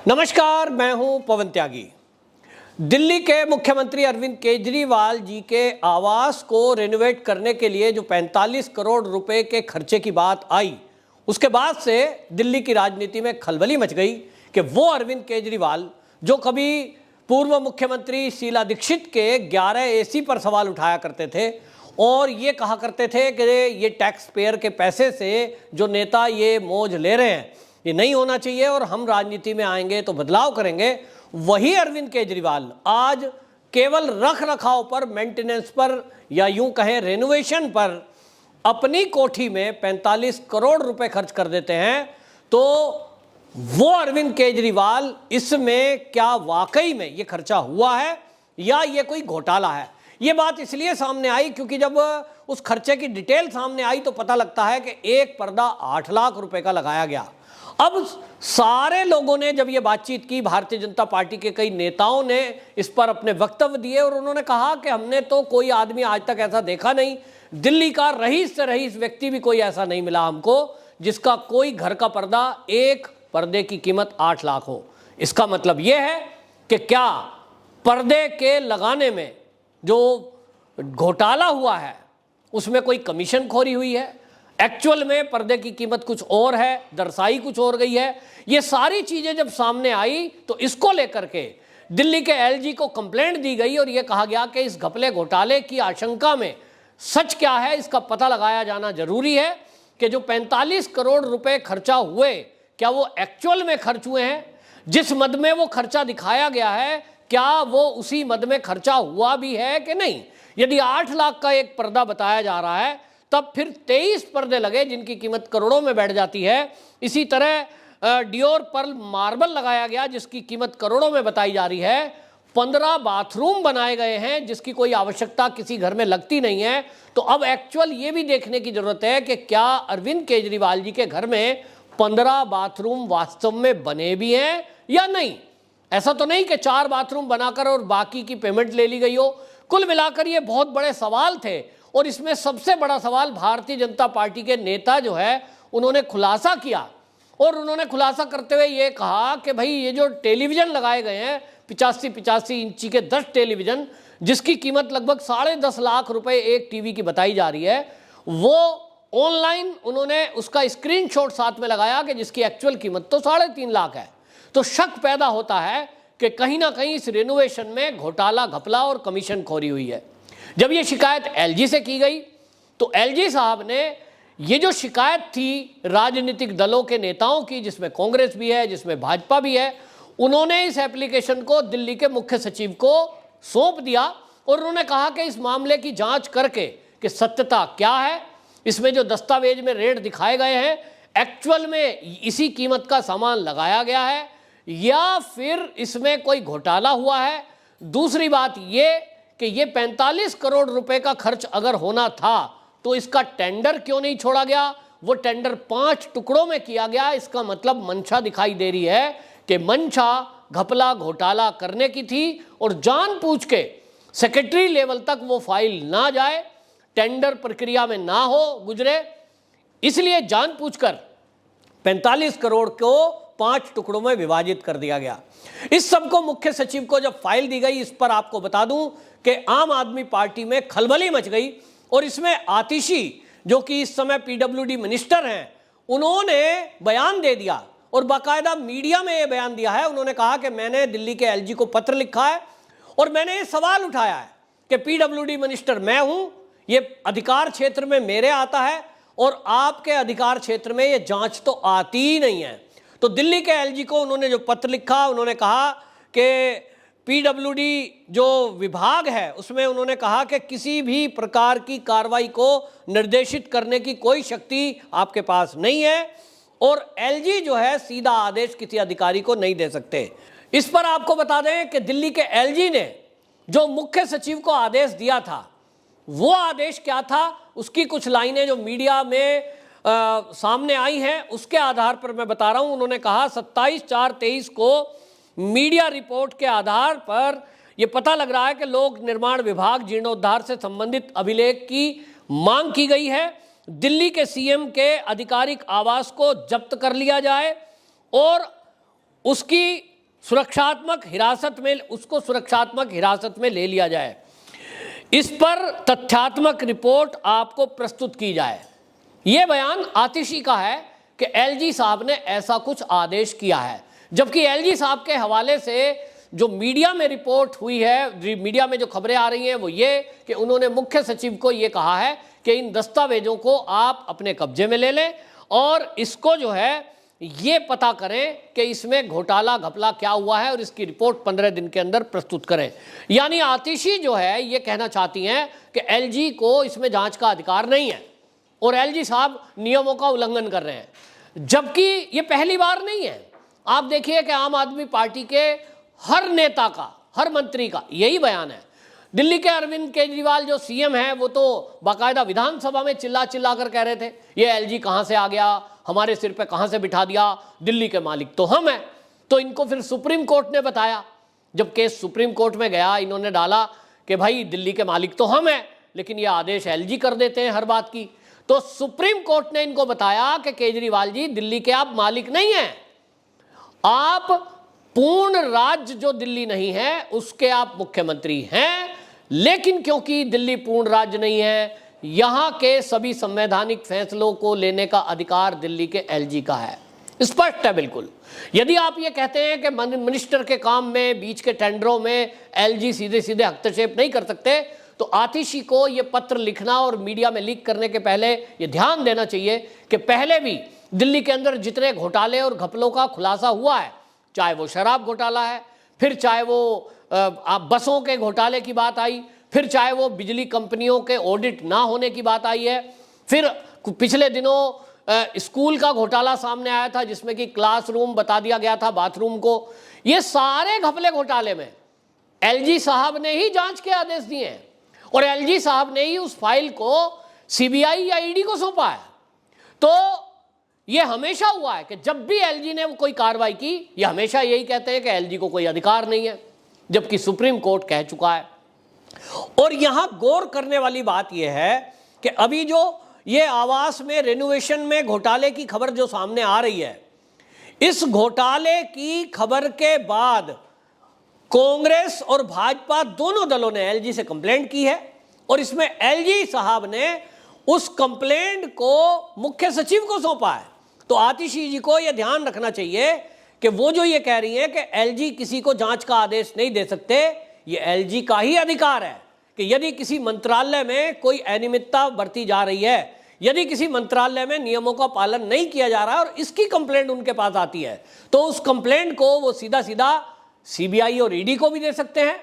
नमस्कार, मैं हूं पवन त्यागी। दिल्ली के मुख्यमंत्री अरविंद केजरीवाल जी के आवास को रेनोवेट करने के लिए जो 45 करोड़ रुपए के खर्चे की बात आई, उसके बाद से दिल्ली की राजनीति में खलबली मच गई कि वो अरविंद केजरीवाल जो कभी पूर्व मुख्यमंत्री शीला दीक्षित के 11 एसी पर सवाल उठाया करते थे और ये कहा करते थे कि ये टैक्स पेयर के पैसे से जो नेता ये मौज ले रहे हैं, ये नहीं होना चाहिए और हम राजनीति में आएंगे तो बदलाव करेंगे, वही अरविंद केजरीवाल आज केवल रख रखाव पर, मेंटेनेंस पर या यूं कहें रेनोवेशन पर अपनी कोठी में 45 करोड़ रुपए खर्च कर देते हैं। तो वो अरविंद केजरीवाल, इसमें क्या वाकई में ये खर्चा हुआ है या ये कोई घोटाला है? ये बात इसलिए सामने आई क्योंकि जब उस खर्चे की डिटेल सामने आई तो पता लगता है कि एक पर्दा 8 लाख रुपए का लगाया गया। अब सारे लोगों ने जब ये बातचीत की, भारतीय जनता पार्टी के कई नेताओं ने इस पर अपने वक्तव्य दिए और उन्होंने कहा कि हमने तो कोई आदमी आज तक ऐसा देखा नहीं, दिल्ली का रईस से रईस व्यक्ति भी कोई ऐसा नहीं मिला हमको जिसका कोई घर का पर्दा, एक पर्दे की कीमत 8 लाख हो। इसका मतलब यह है कि क्या पर्दे के लगाने में जो घोटाला हुआ है उसमें कोई कमीशन खोरी हुई है? एक्चुअल में पर्दे की कीमत कुछ और है, दर्शाई कुछ और गई है। ये सारी चीजें जब सामने आई तो इसको लेकर के दिल्ली के एलजी को कंप्लेंट दी गई और यह कहा गया कि इस घपले घोटाले की आशंका में सच क्या है इसका पता लगाया जाना जरूरी है कि जो 45 करोड़ रुपए खर्चा हुए, क्या वो एक्चुअल में खर्च हुए हैं? जिस मद में वो खर्चा दिखाया गया है, क्या वो उसी मद में खर्चा हुआ भी है कि नहीं? यदि 8 लाख का एक पर्दा बताया जा रहा है, तब फिर 23 पर्दे लगे जिनकी कीमत करोड़ों में बैठ जाती है। इसी तरह डियोर पर्ल मार्बल लगाया गया जिसकी कीमत करोड़ों में बताई जा रही है। 15 बाथरूम बनाए गए हैं जिसकी कोई आवश्यकता किसी घर में लगती नहीं है। तो अब एक्चुअल ये भी देखने की जरूरत है कि क्या अरविंद केजरीवाल जी के घर में 15 बाथरूम वास्तव में बने भी हैं या नहीं। ऐसा तो नहीं कि 4 बाथरूम बनाकर और बाकी की पेमेंट ले ली गई हो। कुल मिलाकर ये बहुत बड़े सवाल थे और इसमें सबसे बड़ा सवाल भारतीय जनता पार्टी के नेता जो है उन्होंने खुलासा किया और उन्होंने खुलासा करते हुए ये कहा कि भाई ये जो टेलीविज़न लगाए गए हैं 85 इंची के 10 टेलीविज़न जिसकी कीमत लगभग 10.5 लाख रुपए एक टीवी की बताई जा रही है, वो ऑनलाइन उन्होंने उसका स्क्रीनशॉट साथ में लगाया कि जिसकी एक्चुअल कीमत तो 3.5 लाख है। तो शक पैदा होता है कि कहीं ना कहीं इस रेनोवेशन में घोटाला, घपला और कमीशन खोरी हुई है। जब ये शिकायत एलजी से की गई तो एलजी साहब ने ये जो शिकायत थी राजनीतिक दलों के नेताओं की, जिसमें कांग्रेस भी है, जिसमें भाजपा भी है, उन्होंने इस एप्लीकेशन को दिल्ली के मुख्य सचिव को सौंप दिया और उन्होंने कहा कि इस मामले की जांच करके कि सत्यता क्या है, इसमें जो दस्तावेज में रेट दिखाए गए हैं एक्चुअल में इसी कीमत का सामान लगाया गया है या फिर इसमें कोई घोटाला हुआ है। दूसरी बात ये कि ये 45 करोड़ रुपए का खर्च अगर होना था तो इसका टेंडर क्यों नहीं छोड़ा गया? वो टेंडर 5 टुकड़ों में किया गया। इसका मतलब मंशा दिखाई दे रही है कि मंशा घपला घोटाला करने की थी और जानबूझ के सेक्रेटरी लेवल तक वो फाइल ना जाए, टेंडर प्रक्रिया में ना हो गुजरे, इसलिए जानबूझकर 45 करोड़ को 5 टुकड़ों में विभाजित कर दिया गया। इस सबको मुख्य सचिव को जब फाइल दी गई, इस पर आपको बता दूं कि आम आदमी पार्टी में खलबली मच गई और इसमें आतिशी जो कि इस समय पीडब्ल्यूडी मिनिस्टर हैं, उन्होंने बयान दे दिया और बाकायदा मीडिया में यह बयान दिया है। उन्होंने कहा कि मैंने दिल्ली के एलजी को पत्र लिखा है और मैंने ये सवाल उठाया है कि पीडब्ल्यूडी मिनिस्टर मैं हूं, ये अधिकार क्षेत्र में मेरे आता है और आपके अधिकार क्षेत्र में ये जांच तो आती ही नहीं है। तो दिल्ली के एलजी को उन्होंने जो पत्र लिखा, उन्होंने कहा कि पीडब्ल्यूडी जो विभाग है उसमें उन्होंने कहा कि किसी भी प्रकार की कार्रवाई को निर्देशित करने की कोई शक्ति आपके पास नहीं है और एलजी जो है सीधा आदेश किसी अधिकारी को नहीं दे सकते। इस पर आपको बता दें कि दिल्ली के एलजी ने जो मुख्य सचिव को आदेश दिया था, वो आदेश क्या था, उसकी कुछ लाइनें जो मीडिया में सामने आई हैं उसके आधार पर मैं बता रहा हूं। उन्होंने कहा 27/4/23 को मीडिया रिपोर्ट के आधार पर यह पता लग रहा है कि लोक निर्माण विभाग जीर्णोद्धार से संबंधित अभिलेख की मांग की गई है। दिल्ली के सीएम के आधिकारिक आवास को जब्त कर लिया जाए और उसकी सुरक्षात्मक हिरासत में ले लिया जाए, इस पर तथ्यात्मक रिपोर्ट आपको प्रस्तुत की जाए। यह बयान आतिशी का है कि एलजी साहब ने ऐसा कुछ आदेश किया है, जबकि एलजी साहब के हवाले से जो मीडिया में रिपोर्ट हुई है, मीडिया में जो खबरें आ रही हैं वो ये कि उन्होंने मुख्य सचिव को ये कहा है कि इन दस्तावेजों को आप अपने कब्जे में ले लें और इसको जो है ये पता करें कि इसमें घोटाला घपला क्या हुआ है और इसकी रिपोर्ट 15 दिन के अंदर प्रस्तुत करें। यानी आतिशी जो है ये कहना चाहती हैं कि एलजी को इसमें जांच का अधिकार नहीं है और एलजी साहब नियमों का उल्लंघन कर रहे हैं, जबकि ये पहली बार नहीं है। आप देखिए कि आम आदमी पार्टी के हर नेता का, हर मंत्री का यही बयान है। दिल्ली के अरविंद केजरीवाल जो सीएम है वो तो बाकायदा विधानसभा में चिल्ला चिल्ला कर कह रहे थे ये एलजी कहां से आ गया, हमारे सिर पे कहां से बिठा दिया, दिल्ली के मालिक तो हम हैं। तो इनको फिर सुप्रीम कोर्ट ने बताया, जब केस सुप्रीम कोर्ट में गया इन्होंने डाला कि भाई दिल्ली के मालिक तो हम हैं, लेकिन ये आदेश एलजी कर देते हैं हर बात की। तो सुप्रीम कोर्ट ने इनको बताया कि केजरीवाल जी दिल्ली के आप मालिक नहीं हैं, आप पूर्ण राज्य जो दिल्ली नहीं है उसके आप मुख्यमंत्री हैं, लेकिन क्योंकि दिल्ली पूर्ण राज्य नहीं है, यहां के सभी संवैधानिक फैसलों को लेने का अधिकार दिल्ली के एलजी का है। स्पष्ट है बिल्कुल। यदि आप ये कहते हैं कि मिनिस्टर के काम में, बीच के टेंडरों में एलजी सीधे सीधे हस्तक्षेप नहीं कर सकते, तो आतिशी को ये पत्र लिखना और मीडिया में लीक करने के पहले ये ध्यान देना चाहिए कि पहले भी दिल्ली के अंदर जितने घोटाले और घपलों का खुलासा हुआ है, चाहे वो शराब घोटाला है, फिर चाहे वो बसों के घोटाले की बात आई, फिर चाहे वो बिजली कंपनियों के ऑडिट ना होने की बात आई है, फिर पिछले दिनों स्कूल का घोटाला सामने आया था जिसमें कि क्लासरूम बता दिया गया था बाथरूम को। ये सारे घपले घोटाले में एलजी साहब ने ही जांच के आदेश दिए हैं और एलजी साहब ने ही उस फाइल को सीबीआई या ईडी को सौंपा है। तो ये हमेशा हुआ है कि जब भी एलजी ने कोई कार्रवाई की, ये हमेशा यही कहते हैं कि एलजी को कोई अधिकार नहीं है, जबकि सुप्रीम कोर्ट कह चुका है। और यहां गौर करने वाली बात यह है कि अभी जो ये आवास में रेनोवेशन में घोटाले की खबर जो सामने आ रही है, इस घोटाले की खबर के बाद कांग्रेस और भाजपा दोनों दलों ने एलजी से कंप्लेंट की है और इसमें एलजी साहब ने उस कंप्लेंट को मुख्य सचिव को सौंपा है। तो आतिशी जी को यह ध्यान रखना चाहिए कि वो जो ये कह रही है कि एलजी किसी को जांच का आदेश नहीं दे सकते, ये एलजी का ही अधिकार है कि यदि किसी मंत्रालय में कोई अनियमितता बरती जा रही है, यदि किसी मंत्रालय में नियमों का पालन नहीं किया जा रहा है और इसकी कंप्लेंट उनके पास आती है, तो उस कंप्लेंट को वो सीधा सीधा सीबीआई और ईडी को भी दे सकते हैं।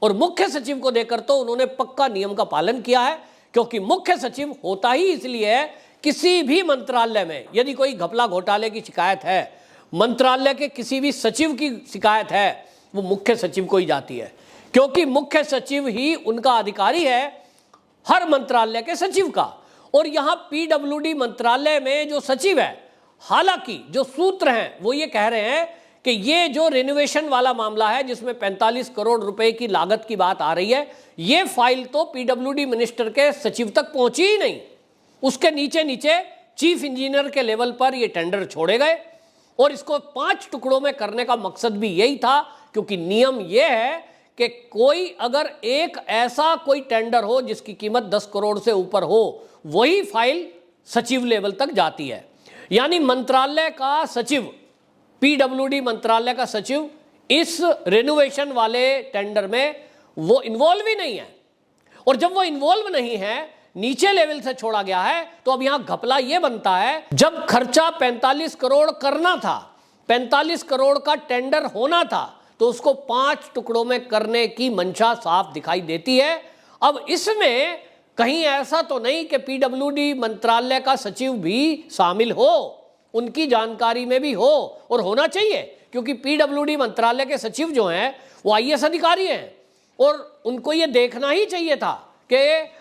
और मुख्य सचिव को देकर तो उन्होंने पक्का नियम का पालन किया है, क्योंकि मुख्य सचिव होता ही इसलिए है, किसी भी मंत्रालय में यदि कोई घपला घोटाले की शिकायत है, मंत्रालय के किसी भी सचिव की शिकायत है, वो मुख्य सचिव को ही जाती है, क्योंकि मुख्य सचिव ही उनका अधिकारी है हर मंत्रालय के सचिव का। और यहां पीडब्ल्यूडी मंत्रालय में जो सचिव है, हालांकि जो सूत्र हैं वो ये कह रहे हैं कि ये जो रेनोवेशन वाला मामला है जिसमें 45 करोड़ रुपए की लागत की बात आ रही है, ये फाइल तो पीडब्ल्यूडी मिनिस्टर के सचिव तक पहुंची ही नहीं, उसके नीचे नीचे चीफ इंजीनियर के लेवल पर ये टेंडर छोड़े गए और इसको 5 टुकड़ों में करने का मकसद भी यही था, क्योंकि नियम यह है कि कोई अगर एक ऐसा कोई टेंडर हो जिसकी कीमत 10 करोड़ से ऊपर हो, वही फाइल सचिव लेवल तक जाती है। यानी मंत्रालय का सचिव, पीडब्ल्यूडी मंत्रालय का सचिव इस रेनोवेशन वाले टेंडर में वो इन्वॉल्व ही नहीं है। और जब वो इन्वॉल्व नहीं है, नीचे लेवल से छोड़ा गया है, तो अब यहां घपला यह बनता है, जब खर्चा 45 करोड़ करना था, 45 करोड़ का टेंडर होना था, तो उसको 5 टुकड़ों में करने की मंशा साफ दिखाई देती है। अब इसमें कहीं ऐसा तो नहीं कि पीडब्ल्यूडी मंत्रालय का सचिव भी शामिल हो, उनकी जानकारी में भी हो, और होना चाहिए, क्योंकि पीडब्ल्यूडी मंत्रालय के सचिव जो हैं वो आईएएस अधिकारी हैं और उनको ये देखना ही चाहिए था कि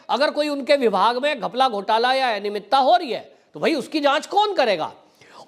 अगर कोई उनके विभाग में घपला घोटाला या अनियमितता हो रही है तो भाई उसकी जांच कौन करेगा।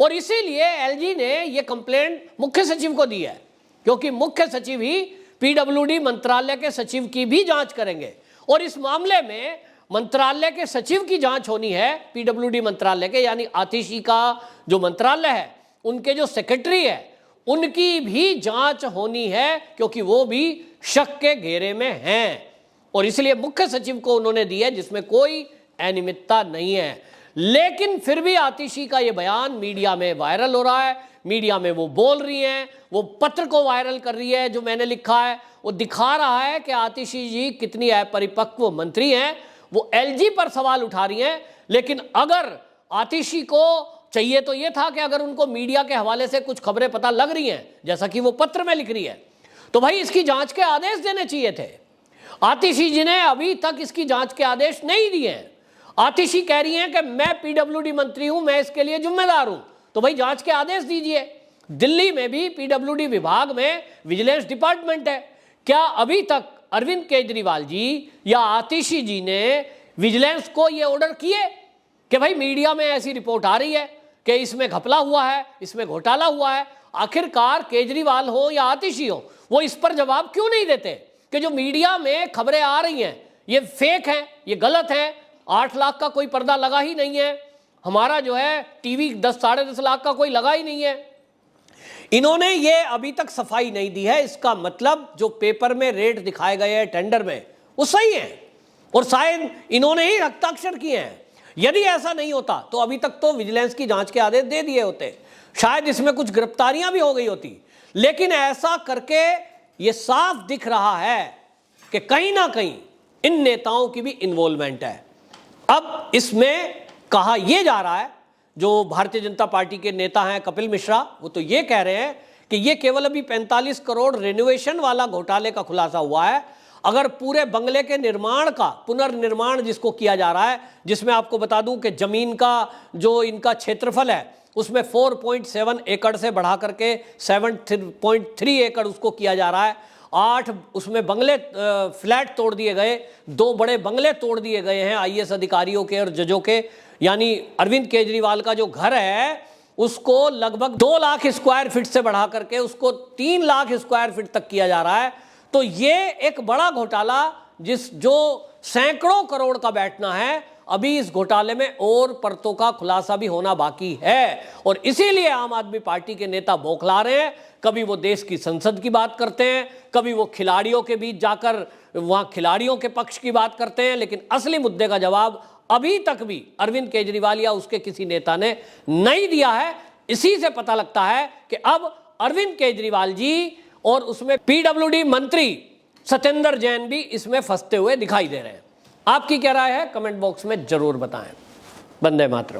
और इसीलिए एलजी ने ये कंप्लेंट मुख्य सचिव को दी है, क्योंकि मुख्य सचिव ही पीडब्ल्यूडी मंत्रालय के सचिव की भी जांच करेंगे। और इस मामले में मंत्रालय के सचिव की जांच होनी है, पीडब्ल्यूडी मंत्रालय के, यानी आतिशी का जो मंत्रालय है, उनके जो सेक्रेटरी है, उनकी भी जांच होनी है, क्योंकि वो भी शक के घेरे में हैं और इसलिए मुख्य सचिव को उन्होंने दी है, जिसमें कोई अनियमितता नहीं है। लेकिन फिर भी आतिशी का यह बयान मीडिया में वायरल हो रहा है, मीडिया में वो बोल रही हैं, वो पत्र को वायरल कर रही है जो मैंने लिखा है, वो दिखा रहा है कि आतिशी जी कितनी अपरिपक्व मंत्री हैं। वो एलजी पर सवाल उठा रही हैं, लेकिन अगर आतिशी को चाहिए तो ये था कि अगर उनको मीडिया के हवाले से कुछ खबरें पता लग रही हैं, जैसा कि वो पत्र में लिख रही है, तो भाई इसकी जांच के आदेश देने चाहिए थे। आतिशी जी ने अभी तक इसकी जांच के आदेश नहीं दिए हैं। आतिशी कह रही हैं कि मैं पीडब्ल्यूडी मंत्री हूं, मैं इसके लिए जिम्मेदार हूं, तो भाई जांच के आदेश दीजिए। दिल्ली में भी पीडब्ल्यूडी विभाग में विजिलेंस डिपार्टमेंट है, क्या अभी तक अरविंद केजरीवाल जी या आतिशी जी ने विजिलेंस को यह ऑर्डर किए कि भाई मीडिया में ऐसी रिपोर्ट आ रही है कि इसमें घपला हुआ है, इसमें घोटाला हुआ है? आखिरकार केजरीवाल हो या आतिशी हो, वो इस पर जवाब क्यों नहीं देते कि जो मीडिया में खबरें आ रही हैं ये फेक हैं, ये गलत है, 8 लाख का कोई पर्दा लगा ही नहीं है, हमारा जो है टीवी 10 साढ़े 10 लाख का कोई लगा ही नहीं है। इन्होंने ये अभी तक सफाई नहीं दी है। इसका मतलब जो पेपर में रेट दिखाए गए हैं टेंडर में वो सही है और शायद इन्होंने ही हस्ताक्षर किए हैं। यदि ऐसा नहीं होता तो अभी तक तो विजिलेंस की जांच के आदेश दे दिए होते, शायद इसमें कुछ गिरफ्तारियां भी हो गई होती। लेकिन ऐसा करके ये साफ दिख रहा है कि कहीं ना कहीं इन नेताओं की भी इन्वॉल्वमेंट है। अब इसमें कहा यह जा रहा है, जो भारतीय जनता पार्टी के नेता हैं कपिल मिश्रा, वो तो ये कह रहे हैं कि ये केवल अभी 45 करोड़ रेनोवेशन वाला घोटाले का खुलासा हुआ है। अगर पूरे बंगले के निर्माण का पुनर्निर्माण जिसको किया जा रहा है, जिसमें आपको बता दूं कि जमीन का जो इनका क्षेत्रफल है उसमें 4.7 एकड़ से बढ़ा करके 7.3 एकड़ उसको किया जा रहा है। 8 उसमें बंगले फ्लैट तोड़ दिए गए, 2 बड़े बंगले तोड़ दिए गए हैं आईएएस अधिकारियों के और जजों के। यानी अरविंद केजरीवाल का जो घर है उसको लगभग 2 लाख स्क्वायर फीट से बढ़ा करके उसको 3 लाख स्क्वायर फीट तक किया जा रहा है। तो ये एक बड़ा घोटाला जो सैकड़ों करोड़ का बैठना है, अभी इस घोटाले में और परतों का खुलासा भी होना बाकी है। और इसीलिए आम आदमी पार्टी के नेता बौखला रहे हैं। कभी वो देश की संसद की बात करते हैं, कभी वो खिलाड़ियों के बीच जाकर वहां खिलाड़ियों के पक्ष की बात करते हैं, लेकिन असली मुद्दे का जवाब अभी तक भी अरविंद केजरीवाल या उसके किसी नेता ने नहीं दिया है। इसी से पता लगता है कि अब अरविंद केजरीवाल जी और उसमें पीडब्ल्यूडी मंत्री सत्येंद्र जैन भी इसमें फंसते हुए दिखाई दे रहे हैं। आपकी क्या राय है? कमेंट बॉक्स में जरूर बताएं। वंदे मातरम।